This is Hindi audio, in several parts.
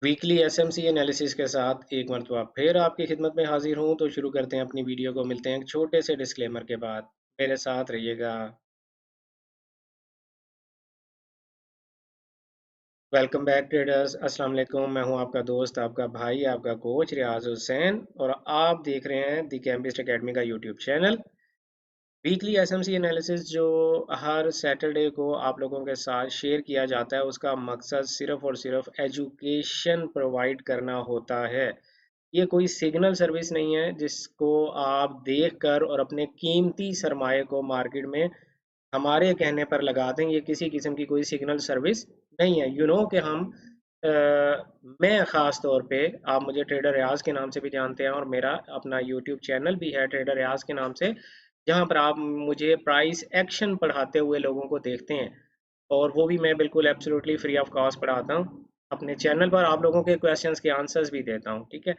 वीकली एसएमसी एनालिसिस के साथ एक मरतबा फिर आपकी खिदमत में हाजिर हूँ। तो शुरू करते हैं अपनी वीडियो को। मिलते हैं एक छोटे से डिस्क्लेमर के बाद। मेरे साथ रहिएगा। वेलकम बैक ट्रेडर्स, अस्सलाम वालेकुम। मैं हूं आपका दोस्त, आपका भाई, आपका कोच रियाज हुसैन, और आप देख रहे हैं द कैम्बिस्ट एकेडमी का YouTube channel. Weekly SMC analysis जो हर सैटरडे को आप लोगों के साथ शेयर किया जाता है, उसका मकसद सिर्फ और सिर्फ एजुकेशन प्रोवाइड करना होता है। ये कोई सिग्नल सर्विस नहीं है जिसको आप देखकर और अपने कीमती सरमाए को मार्केट में हमारे कहने पर लगा दें। ये किसी किस्म की कोई सिग्नल सर्विस नहीं है। कि हम अ, मैं ख़ास तौर पे, आप मुझे ट्रेडर रियाज के नाम से भी जानते हैं, और मेरा अपना यूट्यूब चैनल भी है ट्रेडर रियाज के नाम से, जहाँ पर आप मुझे प्राइस एक्शन पढ़ाते हुए लोगों को देखते हैं। और वो भी मैं बिल्कुल एब्सोल्युटली फ्री ऑफ कॉस्ट पढ़ाता हूँ। अपने चैनल पर आप लोगों के क्वेश्चंस के आंसर्स भी देता हूँ, ठीक है।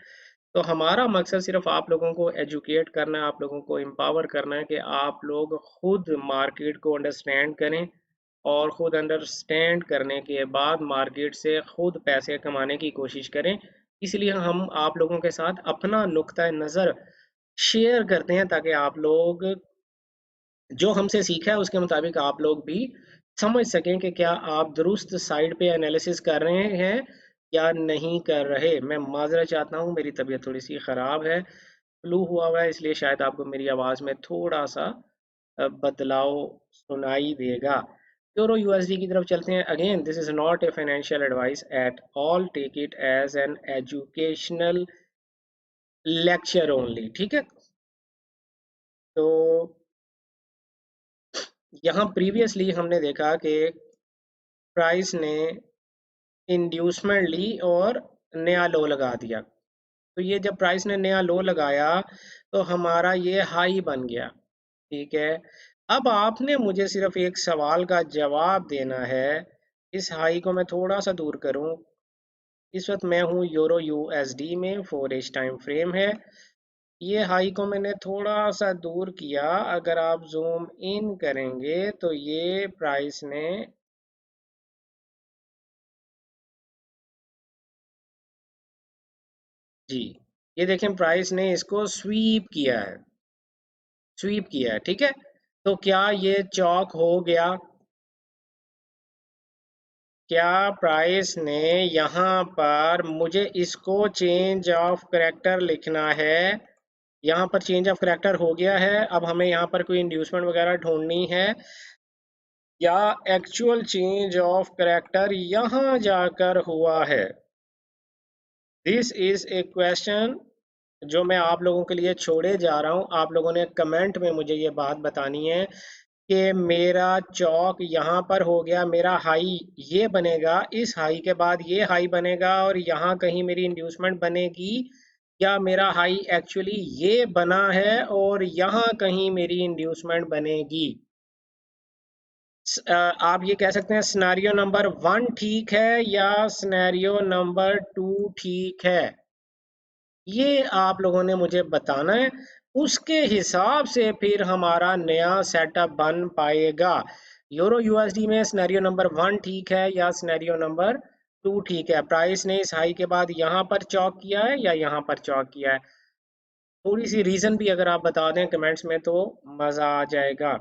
तो हमारा मकसद सिर्फ आप लोगों को एजुकेट करना है, आप लोगों को एम्पावर करना है कि आप लोग खुद मार्केट को अंडरस्टैंड करें, और ख़ुद अंडरस्टैंड करने के बाद मार्केट से खुद पैसे कमाने की कोशिश करें। इसलिए हम आप लोगों के साथ अपना नुक्ता नज़र शेयर करते हैं, ताकि आप लोग जो हमसे सीखा है उसके मुताबिक आप लोग भी समझ सकें कि क्या आप दुरुस्त साइड पे एनालिसिस कर रहे हैं या नहीं कर रहे। मैं माजरा चाहता हूँ, मेरी तबीयत थोड़ी सी ख़राब है, फ्लू हुआ हुआ है, इसलिए शायद आपको मेरी आवाज़ में थोड़ा सा बदलाव सुनाई देगा। यूरो यूएसडी की तरफ चलते हैं। Again, this is not a financial advice at all, take it as an educational lecture only, ठीक है। तो यहाँ प्रीवियसली हमने देखा कि प्राइस ने इंड्यूसमेंट ली और नया लो लगा दिया। तो ये जब प्राइस ने नया लो लगाया तो हमारा ये हाई बन गया, ठीक है। अब आपने मुझे सिर्फ एक सवाल का जवाब देना है। इस हाई को मैं थोड़ा सा दूर करूं। इस वक्त मैं हूं यूरो यूएसडी में, 4 टाइम फ्रेम है। ये हाई को मैंने थोड़ा सा दूर किया। अगर आप जूम इन करेंगे तो ये प्राइस ने, जी, ये देखें, प्राइस ने इसको स्वीप किया है, स्वीप किया है, ठीक है। तो क्या ये चौक हो गया? क्या प्राइस ने यहाँ पर, मुझे इसको चेंज ऑफ करैक्टर लिखना है, यहाँ पर चेंज ऑफ करैक्टर हो गया है। अब हमें यहाँ पर कोई इंड्यूसमेंट वगैरह ढूंढनी है, या एक्चुअल चेंज ऑफ करैक्टर यहाँ जाकर हुआ है? दिस इज ए क्वेश्चन जो मैं आप लोगों के लिए छोड़े जा रहा हूँ। आप लोगों ने कमेंट में मुझे ये बात बतानी है कि मेरा चौक यहाँ पर हो गया, मेरा हाई ये बनेगा, इस हाई के बाद ये हाई बनेगा, और यहाँ कहीं मेरी इंड्यूसमेंट बनेगी, या मेरा हाई एक्चुअली ये बना है और यहाँ कहीं मेरी इंड्यूसमेंट बनेगी। आप ये कह सकते हैं सिनेरियो नंबर 1 ठीक है या सिनेरियो नंबर 2 ठीक है। ये आप लोगों ने मुझे बताना है। उसके हिसाब से फिर हमारा नया सेटअप बन पाएगा। यूरो यूएसडी में सिनेरियो नंबर 1 ठीक है या सिनेरियो नंबर 2 ठीक है? प्राइस ने इस हाई के बाद यहाँ पर चौक किया है या यहाँ पर चौक किया है? थोड़ी सी रीजन भी अगर आप बता दें कमेंट्स में तो मजा आ जाएगा।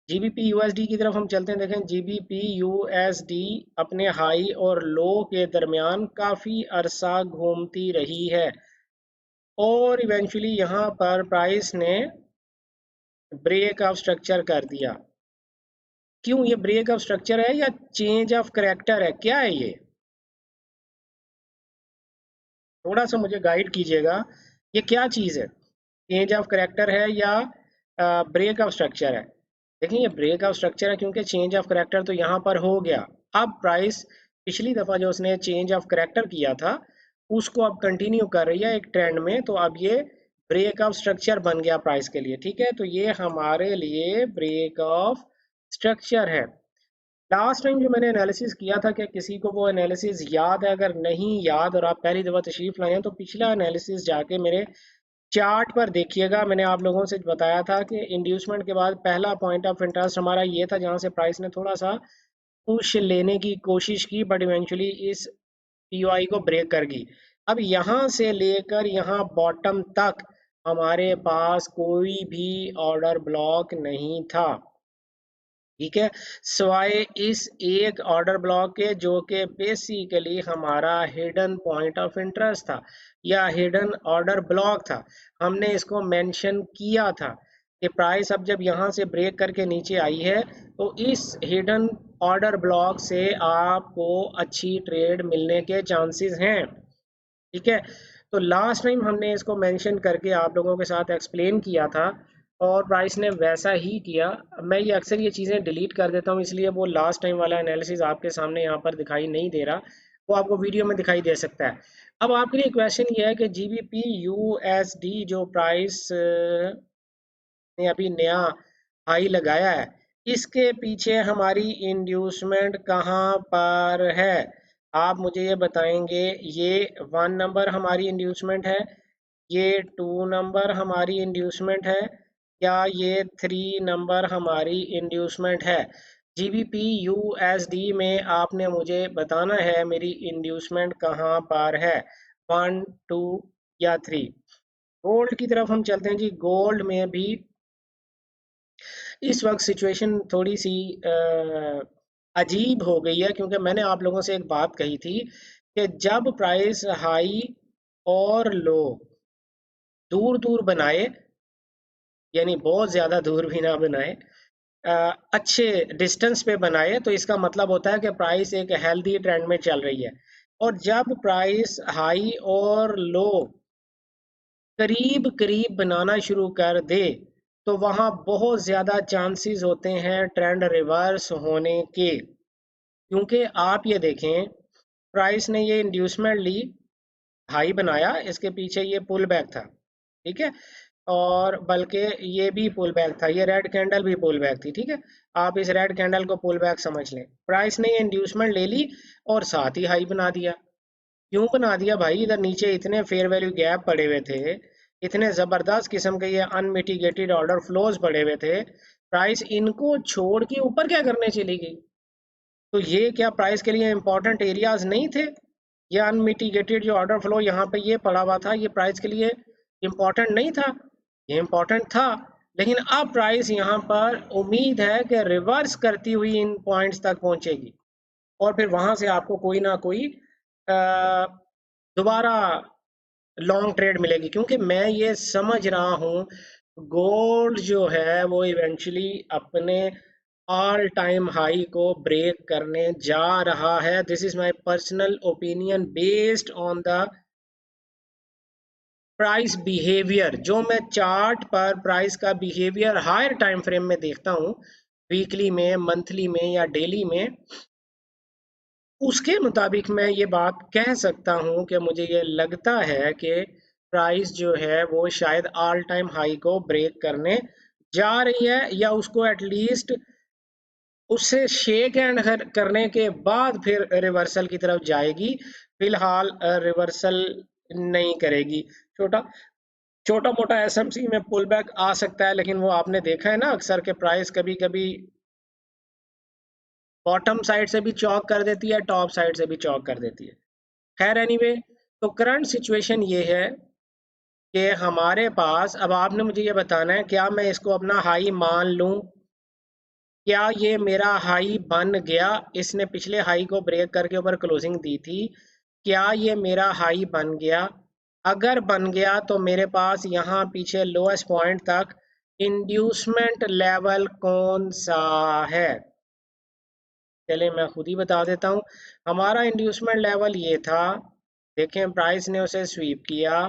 जीबीपी यूएसडी की तरफ हम चलते हैं। देखें, जीबीपी यूएसडी अपने हाई और लो के दरमियान काफी अरसा घूमती रही है, और इवेंचुअली यहाँ पर प्राइस ने ब्रेक ऑफ स्ट्रक्चर कर दिया। क्यों ये ब्रेक ऑफ स्ट्रक्चर है या चेंज ऑफ करैक्टर है, क्या है ये? थोड़ा सा मुझे गाइड कीजिएगा, ये क्या चीज़ है? चेंज ऑफ करैक्टर है या ब्रेक ऑफ स्ट्रक्चर है? देखिए, ये ब्रेक ऑफ स्ट्रक्चर है, क्योंकि चेंज ऑफ करैक्टर तो यहाँ पर हो गया। अब प्राइस पिछली दफ़ा जो उसने चेंज ऑफ करैक्टर किया था उसको अब कंटिन्यू कर रही है एक ट्रेंड में, तो अब ये ब्रेक ऑफ स्ट्रक्चर बन गया प्राइस के लिए, ठीक है। तो ये हमारे लिए ब्रेक ऑफ स्ट्रक्चर है। लास्ट टाइम जो मैंने एनालिसिस किया था, कि किसी को वो एनालिसिस याद है? अगर नहीं याद और आप पहली दफ़ा तशरीफ़ लाए हैं तो पिछला एनालिसिस जाके मेरे चार्ट पर देखिएगा। मैंने आप लोगों से बताया था कि इंड्यूसमेंट के बाद पहला पॉइंट ऑफ इंटरेस्ट हमारा ये था, जहाँ से प्राइस ने थोड़ा सा पुश लेने की कोशिश की, बट इवेंचुअली इस पीओआई को ब्रेक करगी। अब यहाँ से लेकर यहाँ बॉटम तक हमारे पास कोई भी ऑर्डर ब्लॉक नहीं था, ठीक है, सिवाय इस एक ऑर्डर ब्लॉक के, जो कि बेसिकली हमारा हिडन पॉइंट ऑफ इंटरेस्ट था या हिडन ऑर्डर ब्लॉक था। हमने इसको मेंशन किया था कि प्राइस अब जब यहाँ से ब्रेक करके नीचे आई है तो इस हिडन ऑर्डर ब्लॉक से आपको अच्छी ट्रेड मिलने के चांसेस हैं, ठीक है। तो लास्ट टाइम हमने इसको मेंशन करके आप लोगों के साथ एक्सप्लेन किया था और प्राइस ने वैसा ही किया। मैं ये अक्सर ये चीज़ें डिलीट कर देता हूँ, इसलिए वो लास्ट टाइम वाला एनालिसिस आपके सामने यहाँ पर दिखाई नहीं दे रहा, वो आपको वीडियो में दिखाई दे सकता है। अब आपके लिए क्वेश्चन ये है कि जीबीपी यूएसडी जो प्राइस ने अभी नया हाई लगाया है, इसके पीछे हमारी इंड्यूसमेंट कहाँ पर है? आप मुझे ये बताएंगे। ये 1 नंबर हमारी इंड्यूसमेंट है, ये 2 नंबर हमारी इंड्यूसमेंट है, या ये 3 नंबर हमारी इंड्यूसमेंट है? जीबीपी यूएसडी में आपने मुझे बताना है मेरी इंड्यूसमेंट कहाँ पर है, 1, 2 या 3। गोल्ड की तरफ हम चलते हैं जी। गोल्ड में भी इस वक्त सिचुएशन थोड़ी सी अजीब हो गई है, क्योंकि मैंने आप लोगों से एक बात कही थी कि जब प्राइस हाई और लो दूर दूर बनाए, यानी बहुत ज़्यादा दूर भी ना बनाए, अच्छे डिस्टेंस पे बनाए, तो इसका मतलब होता है कि प्राइस एक हेल्दी ट्रेंड में चल रही है। और जब प्राइस हाई और लो करीब करीब बनाना शुरू कर दे तो वहाँ बहुत ज़्यादा चांसेस होते हैं ट्रेंड रिवर्स होने के। क्योंकि आप ये देखें, प्राइस ने ये इंड्यूसमेंट ली, हाई बनाया, इसके पीछे ये पुल बैक था, ठीक है, और बल्कि ये भी पुल बैक था, ये रेड कैंडल भी पुल बैक थी, ठीक है। आप इस रेड कैंडल को पुल बैक समझ लें। प्राइस ने ये इंड्यूसमेंट ले ली और साथ ही हाई बना दिया। क्यों बना दिया भाई? इधर नीचे इतने फेयर वैल्यू गैप पड़े हुए थे, इतने ज़बरदस्त किस्म के ये अनमिटिगेटेड ऑर्डर फ्लोज पड़े हुए थे, प्राइस इनको छोड़ के ऊपर क्या करने चली गई? तो ये क्या प्राइस के लिए इंपॉर्टेंट एरियाज नहीं थे? ये अनमिटिगेटेड जो ऑर्डर फ्लो यहाँ पे ये पड़ा हुआ था, ये प्राइस के लिए इंपॉर्टेंट नहीं था? ये इंपॉर्टेंट था। लेकिन अब प्राइस यहाँ पर उम्मीद है कि रिवर्स करती हुई इन पॉइंट्स तक पहुंचेगी और फिर वहां से आपको कोई ना कोई दोबारा लॉन्ग ट्रेड मिलेगी। क्योंकि मैं ये समझ रहा हूँ गोल्ड जो है वो इवेंचुअली अपने ऑल टाइम हाई को ब्रेक करने जा रहा है। This is my personal opinion based on the price behaviour. जो मैं चार्ट पर प्राइस का बिहेवियर हायर टाइम फ्रेम में देखता हूँ, वीकली में, मंथली में या डेली में, उसके मुताबिक मैं ये बात कह सकता हूँ कि मुझे ये लगता है कि प्राइस जो है वो शायद ऑल टाइम हाई को ब्रेक करने जा रही है, या उसको एटलीस्ट उससे शेक हैंड करने के बाद फिर रिवर्सल की तरफ जाएगी। फिलहाल रिवर्सल नहीं करेगी। छोटा छोटा मोटा एसएमसी में पुल बैक आ सकता है, लेकिन वो आपने देखा है ना अक्सर के प्राइस कभी कभी बॉटम साइड से भी चौक कर देती है, टॉप साइड से भी चौक कर देती है। खैर एनीवे, तो करंट सिचुएशन ये है कि हमारे पास, अब आपने मुझे ये बताना है क्या मैं इसको अपना हाई मान लूं? क्या ये मेरा हाई बन गया? इसने पिछले हाई को ब्रेक करके ऊपर क्लोजिंग दी थी, क्या ये मेरा हाई बन गया? अगर बन गया तो मेरे पास यहाँ पीछे लोएस्ट पॉइंट तक इंड्यूसमेंट लेवल कौन सा है? चलिए मैं खुद ही बता देता हूँ। हमारा इंड्यूसमेंट लेवल ये था, देखें प्राइस ने उसे स्वीप किया,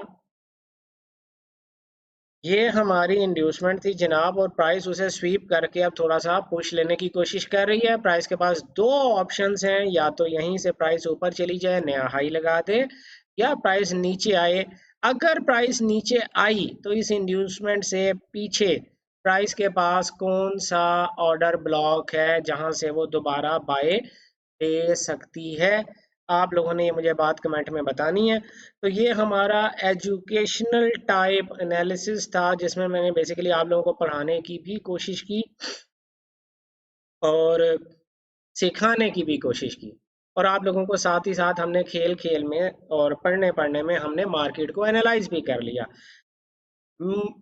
ये हमारी इंड्यूसमेंट थी जनाब, और प्राइस उसे स्वीप करके अब थोड़ा सा पुश लेने की कोशिश कर रही है। प्राइस के पास दो ऑप्शंस हैं, या तो यहीं से प्राइस ऊपर चली जाए, नया हाई लगा दे, या प्राइस नीचे आए। अगर प्राइस नीचे आई तो इस इंड्यूसमेंट से पीछे प्राइस के पास कौन सा ऑर्डर ब्लॉक है जहां से वो दोबारा बाय दे सकती है? आप लोगों ने ये मुझे बात कमेंट में बतानी है। तो ये हमारा एजुकेशनल टाइप एनालिसिस था, जिसमें मैंने बेसिकली आप लोगों को पढ़ाने की भी कोशिश की और सिखाने की भी कोशिश की। और आप लोगों को साथ ही साथ हमने खेल खेल में और पढ़ने पढ़ने में हमने मार्केट को एनालाइज भी कर लिया।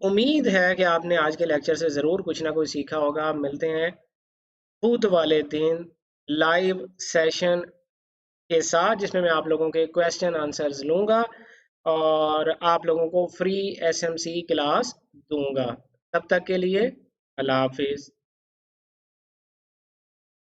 उम्मीद है कि आपने आज के लेक्चर से ज़रूर कुछ ना कुछ सीखा होगा। मिलते हैं बुध वाले दिन लाइव सेशन के साथ, जिसमें मैं आप लोगों के क्वेश्चन आंसर्स लूँगा और आप लोगों को फ्री एसएमसी क्लास दूंगा। तब तक के लिए अल्लाह हाफिज़।